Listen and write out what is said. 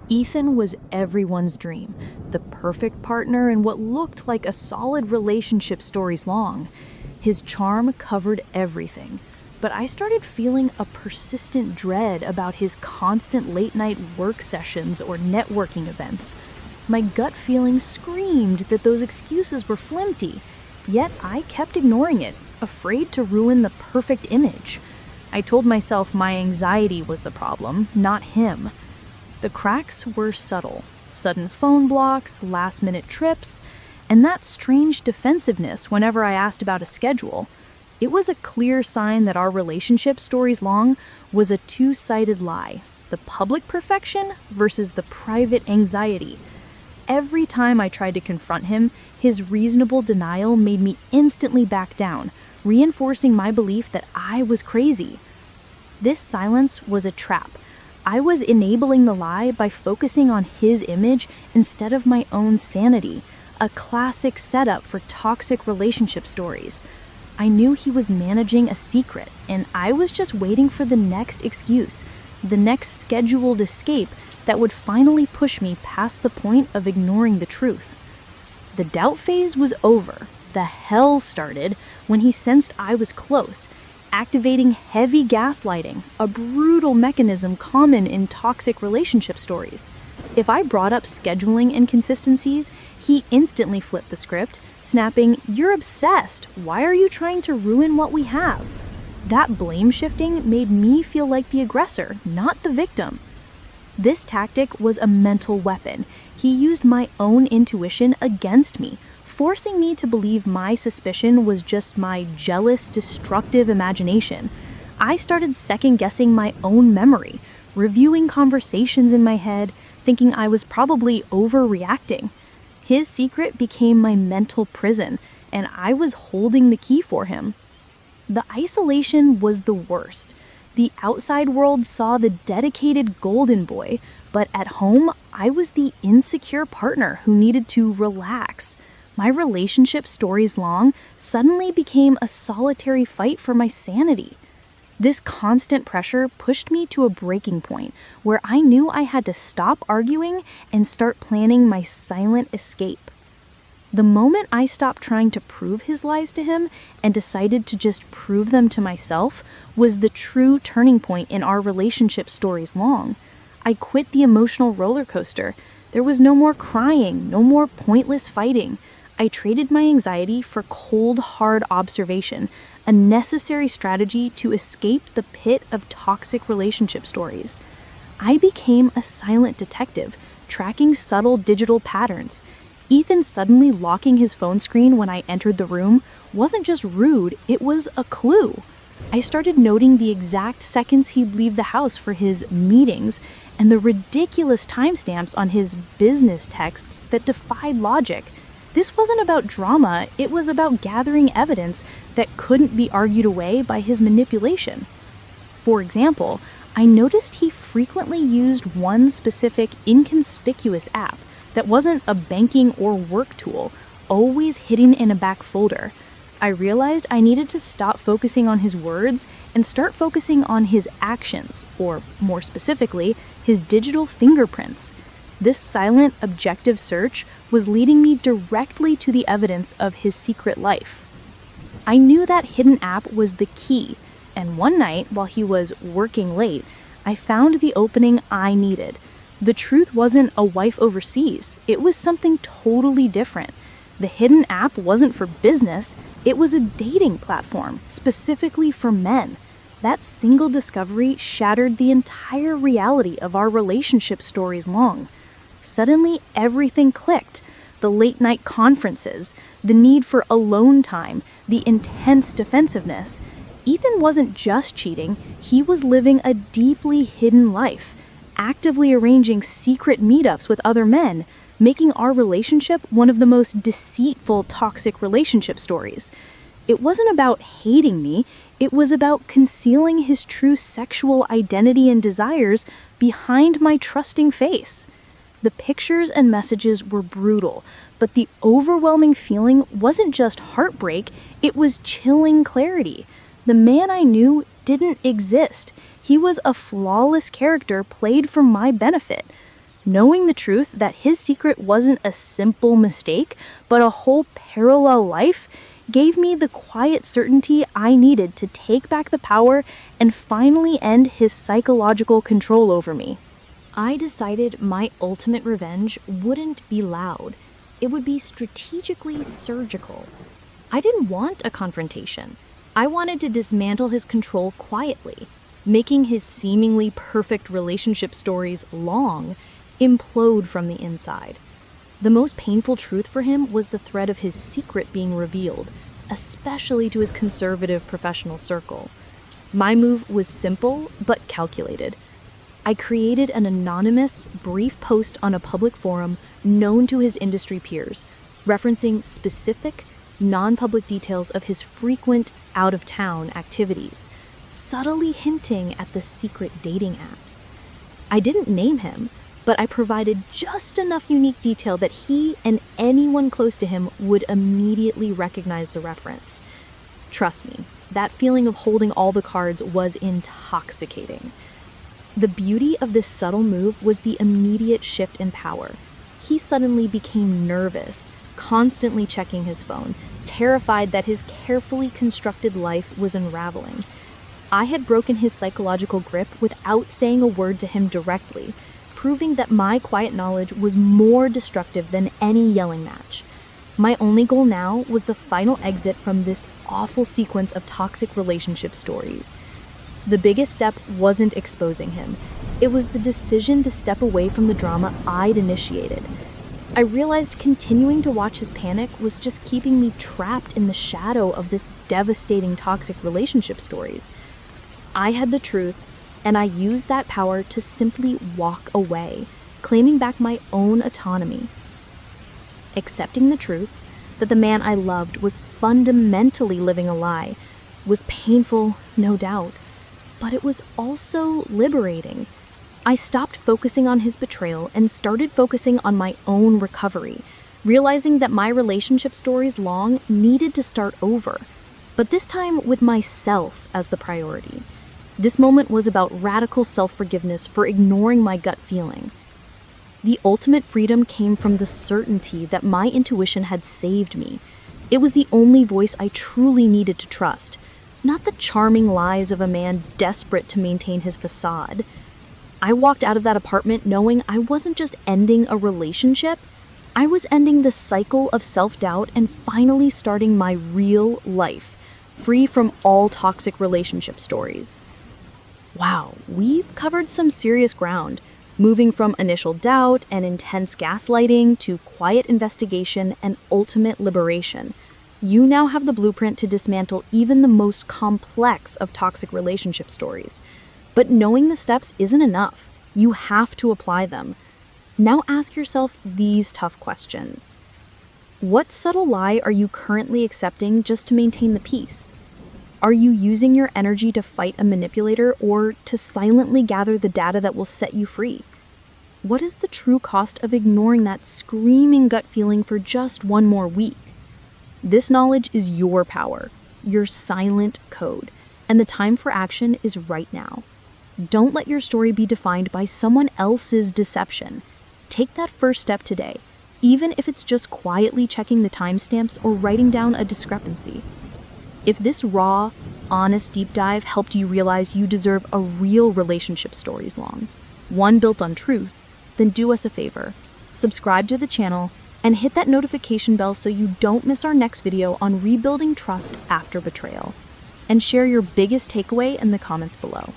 Ethan was everyone's dream, the perfect partner in what looked like a solid relationship stories long. His charm covered everything, but I started feeling a persistent dread about his constant late-night work sessions or networking events. My gut feeling screamed that those excuses were flimsy, yet I kept ignoring it, afraid to ruin the perfect image. I told myself my anxiety was the problem, not him. The cracks were subtle: sudden phone blocks, last-minute trips, and that strange defensiveness whenever I asked about a schedule. It was a clear sign that our relationship stories long was a two-sided lie, the public perfection versus the private anxiety. Every time I tried to confront him, his reasonable denial made me instantly back down, reinforcing my belief that I was crazy. This silence was a trap. I was enabling the lie by focusing on his image instead of my own sanity, a classic setup for toxic relationship stories. I knew he was managing a secret, and I was just waiting for the next excuse, the next scheduled escape that would finally push me past the point of ignoring the truth. The doubt phase was over. The hell started when he sensed I was close, activating heavy gaslighting, a brutal mechanism common in toxic relationship stories. If I brought up scheduling inconsistencies, he instantly flipped the script, snapping, "You're obsessed. Why are you trying to ruin what we have?" That blame shifting made me feel like the aggressor, not the victim. This tactic was a mental weapon. He used my own intuition against me, forcing me to believe my suspicion was just my jealous, destructive imagination. I started second-guessing my own memory, reviewing conversations in my head, thinking I was probably overreacting. His secret became my mental prison, and I was holding the key for him. The isolation was the worst. The outside world saw the dedicated golden boy, but at home, I was the insecure partner who needed to relax. My relationship stories long suddenly became a solitary fight for my sanity. This constant pressure pushed me to a breaking point where I knew I had to stop arguing and start planning my silent escape. The moment I stopped trying to prove his lies to him and decided to just prove them to myself was the true turning point in our relationship stories long. I quit the emotional roller coaster. There was no more crying, no more pointless fighting. I traded my anxiety for cold, hard observation, a necessary strategy to escape the pit of toxic relationship stories. I became a silent detective, tracking subtle digital patterns. Ethan suddenly locking his phone screen when I entered the room wasn't just rude, it was a clue. I started noting the exact seconds he'd leave the house for his meetings and the ridiculous timestamps on his business texts that defied logic. This wasn't about drama, it was about gathering evidence that couldn't be argued away by his manipulation. For example, I noticed he frequently used one specific inconspicuous app that wasn't a banking or work tool, always hidden in a back folder. I realized I needed to stop focusing on his words and start focusing on his actions, or more specifically, his digital fingerprints. This silent, objective search was leading me directly to the evidence of his secret life. I knew that hidden app was the key, and one night, while he was working late, I found the opening I needed. The truth wasn't a wife overseas, it was something totally different. The hidden app wasn't for business, it was a dating platform, specifically for men. That single discovery shattered the entire reality of our relationship stories long. Suddenly, everything clicked. The late-night conferences, the need for alone time, the intense defensiveness. Ethan wasn't just cheating, he was living a deeply hidden life, actively arranging secret meetups with other men, making our relationship one of the most deceitful toxic relationship stories. It wasn't about hating me, it was about concealing his true sexual identity and desires behind my trusting face. The pictures and messages were brutal, but the overwhelming feeling wasn't just heartbreak, it was chilling clarity. The man I knew didn't exist. He was a flawless character played for my benefit. Knowing the truth that his secret wasn't a simple mistake, but a whole parallel life, gave me the quiet certainty I needed to take back the power and finally end his psychological control over me. I decided my ultimate revenge wouldn't be loud. It would be strategically surgical. I didn't want a confrontation. I wanted to dismantle his control quietly, making his seemingly perfect relationship stories long implode from the inside. The most painful truth for him was the threat of his secret being revealed, especially to his conservative professional circle. My move was simple but calculated. I created an anonymous, brief post on a public forum known to his industry peers, referencing specific, non-public details of his frequent out-of-town activities, subtly hinting at the secret dating apps. I didn't name him, but I provided just enough unique detail that he and anyone close to him would immediately recognize the reference. Trust me, that feeling of holding all the cards was intoxicating. The beauty of this subtle move was the immediate shift in power. He suddenly became nervous, constantly checking his phone, terrified that his carefully constructed life was unraveling. I had broken his psychological grip without saying a word to him directly, proving that my quiet knowledge was more destructive than any yelling match. My only goal now was the final exit from this awful sequence of toxic relationship stories. The biggest step wasn't exposing him. It was the decision to step away from the drama I'd initiated. I realized continuing to watch his panic was just keeping me trapped in the shadow of this devastating toxic relationship stories. I had the truth, and I used that power to simply walk away, claiming back my own autonomy. Accepting the truth that the man I loved was fundamentally living a lie was painful, no doubt, but it was also liberating. I stopped focusing on his betrayal and started focusing on my own recovery, realizing that my relationship stories long needed to start over, but this time with myself as the priority. This moment was about radical self-forgiveness for ignoring my gut feeling. The ultimate freedom came from the certainty that my intuition had saved me. It was the only voice I truly needed to trust, not the charming lies of a man desperate to maintain his facade. I walked out of that apartment knowing I wasn't just ending a relationship, I was ending the cycle of self-doubt and finally starting my real life, free from all toxic relationship stories. Wow, we've covered some serious ground, moving from initial doubt and intense gaslighting to quiet investigation and ultimate liberation. You now have the blueprint to dismantle even the most complex of toxic relationship stories. But knowing the steps isn't enough. You have to apply them. Now ask yourself these tough questions. What subtle lie are you currently accepting just to maintain the peace? Are you using your energy to fight a manipulator or to silently gather the data that will set you free? What is the true cost of ignoring that screaming gut feeling for just one more week? This knowledge is your power, your silent code, and the time for action is right now. Don't let your story be defined by someone else's deception. Take that first step today, even if it's just quietly checking the timestamps or writing down a discrepancy. If this raw, honest deep dive helped you realize you deserve a real relationship stories long, one built on truth, then do us a favor. Subscribe to the channel and hit that notification bell so you don't miss our next video on rebuilding trust after betrayal. And share your biggest takeaway in the comments below.